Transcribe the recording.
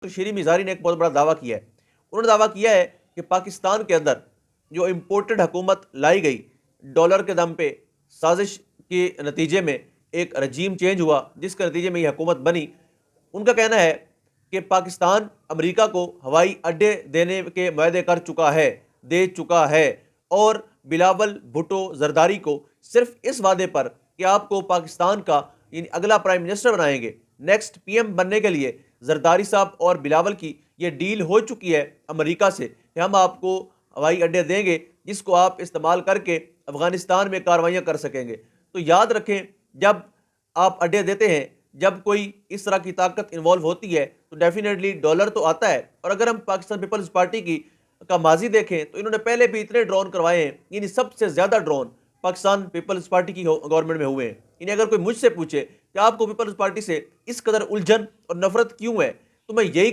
शरीर मिज़ारी ने एक बहुत बड़ा दावा किया है। उन्होंने दावा किया है कि पाकिस्तान के अंदर जो इम्पोर्टेड हुकूमत लाई गई डॉलर के दम पे, साजिश के नतीजे में एक रजीम चेंज हुआ जिसके नतीजे में ये हुकूमत बनी। उनका कहना है कि पाकिस्तान अमेरिका को हवाई अड्डे देने के वायदे कर चुका है, दे चुका है, और बिलावल भुट्टो जरदारी को सिर्फ इस वादे पर कि आपको पाकिस्तान का अगला प्राइम मिनिस्टर बनाएंगे, नेक्स्ट पीएम बनने के लिए जरदारी साहब और बिलावल की ये डील हो चुकी है अमेरिका से कि हम आपको हवाई अड्डे देंगे जिसको आप इस्तेमाल करके अफगानिस्तान में कार्रवाइयाँ कर सकेंगे। तो याद रखें, जब आप अड्डे देते हैं, जब कोई इस तरह की ताकत इन्वॉल्व होती है तो डेफिनेटली डॉलर तो आता है। और अगर हम पाकिस्तान पीपल्स पार्टी की का माजी देखें तो इन्होंने पहले भी इतने ड्रोन करवाए हैं, यानी सबसे ज़्यादा ड्रोन पाकिस्तान पीपल्स पार्टी की गवर्नमेंट में हुए हैं। यानी अगर कोई मुझसे पूछे कि आपको पीपल्स पार्टी से इस कदर उलझन और नफरत क्यों है, तो मैं यही